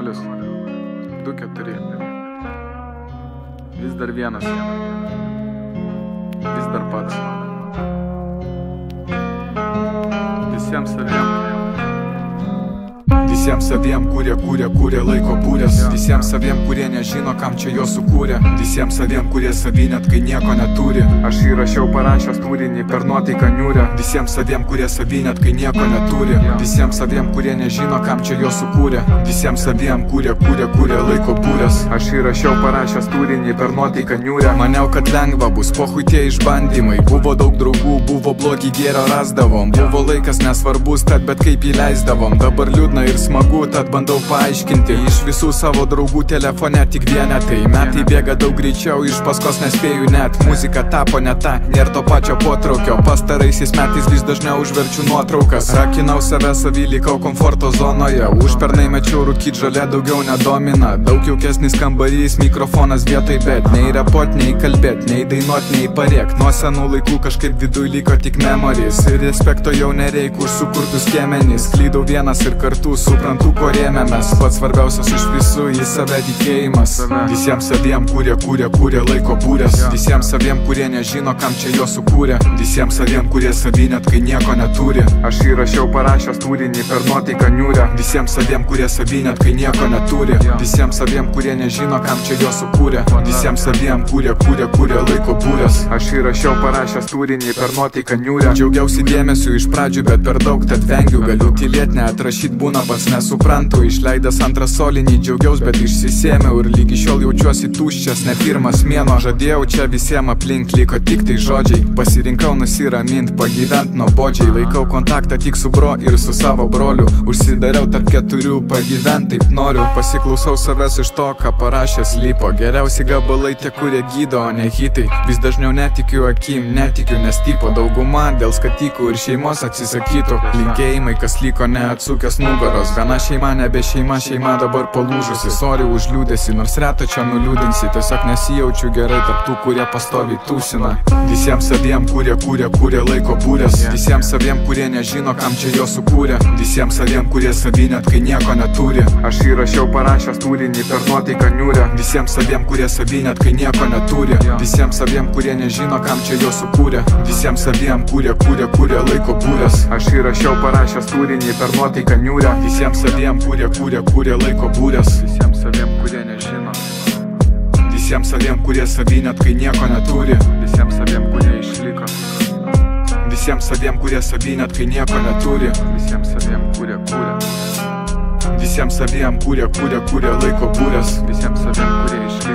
2-4. Vis dar vienas. Vis dar pats. Visiems saviem. Visiems saviem, kurie laiko būrės. Visiems saviem, kurie nežino, kam čia jo sukūrė. Visiems saviem, kurie savy net kai nieko neturi. Aš įrašiau parašęs turinį per nuotaiką niūrę. Visiems saviem, kurie savy net kai nieko neturi. Visiems saviem, kurie nežino, kam čia jo sukūrė. Visiems saviem, kurie laiko būrės. Aš įrašiau parašęs turinį per nuotaiką niūrę. Maniau, kad lengva bus, pohui tie išbandymai. Buvo daug draugų, buvo blogį gėrio rasdavom. Buvo laikas nesvarbus, tad bet kaip įleisdavom. Dabar liūdna ir smagu, tad bandau paaiškinti. Iš visų savo draugų telefone tik vienetai. Metai bėga daug greičiau, iš paskos nespėju net. Muzika tapo ne ta, nėr to pačio potraukio. Pastaraisiais metais vis dažniau užverčiu nuotraukas. Rakinau save savy, likau komforto zonoje. Užpernai mečiau rūkyt, žalia daugiau nedomina. Daug jaukesnis kambarys, mikrofonas vietoj, bet nei repot, nei kalbėt, nei dainuot, nei parėkt. Nuo senų laikų kažkaip viduj liko tik memories. Ir respekto jau nereik už sukurtus kiemenys. Klydau vienas ir kartu suprantu, ko rėmėmės. Pats svarbiausias iš visų į save tikėjimas. Visiems saviem, kurie laiko būrės. Visiems saviem, kurie nežino, kam čia jo sukūrė. Visiems saviem, kurie savy net kai nieko neturi. Aš įrašiau parašęs turinį per nuotaiką niūrę. Visiems saviem, kurie savy net kai nieko neturi. Visiems saviem, kurie nežino, kam čia jo sukūrė. Visiems saviem, kurie laiko būrės. Aš įrašiau parašęs turinį per nuotaiką niūrę. Džiaugiausi dėmesiu iš pradžių, bet per daug, tad vengiu. Galiu tylėt, neatrašyt būna, pats nesuprantu. Išleidęs antrą solinį džiaugiaus, bet išsisėmiau. Ir lygi šiol jaučiuosi tuščias, ne pirmas mėnuo. Žadėjau čia visiems aplink, liko tik tai žodžiai. Pasirinkau nusiramint, pagyvent nuobodžiai. Laikau kontaktą tik su bro ir su savo broliu. Užsidariau tarp 4, pagyvent taip noriu. Pasiklausau savęs iš to, ką parašęs lipo. Geriausi gabalai tie, kurie gydo, o ne hitai. Vis dažniau netikiu akim, netikiu, nes tipo dauguma dėl skatikų ir šeimos atsisakytų. Linkėjimai, kas liko neatsukęs nugaros. Viena šeima nebe šeima, šeima dabar palūžusi. Sorry už liūdėsi, nors reto čia nuliūdinsi. Tiesiog nesijaučiu gerai tarp tų, kurie pastoviai tūsina. Visiems saviem, kurie laiko būrės. Visiems saviem, kurie nežino, kam čia jo sukūrė. Visiems saviem, kurie savy net kai nieko neturi. Aš įrašiau parašęs turinį per nuotaiką niūrę. Visiems saviem, kurie savy net kai nieko neturi. Visiems saviem, kurie nežino, kam čia jo sukūrė. Visiems saviem, kurie laiko būrės. Aš įrašiau parašęs turinį per nuotaiką niūrę. Visiems saviem, kurie laiko būrės. Visiems saviem, kurie nežino. Visiems saviem, kurie savy net kai nieko neturi. Visiems saviem, kurie išliko. Visiems saviem, kurie savy net kai nieko neturi. Visiems saviem, kurie Visiems saviem, kurie laiko būrės. Visiems saviem, kurie išliko.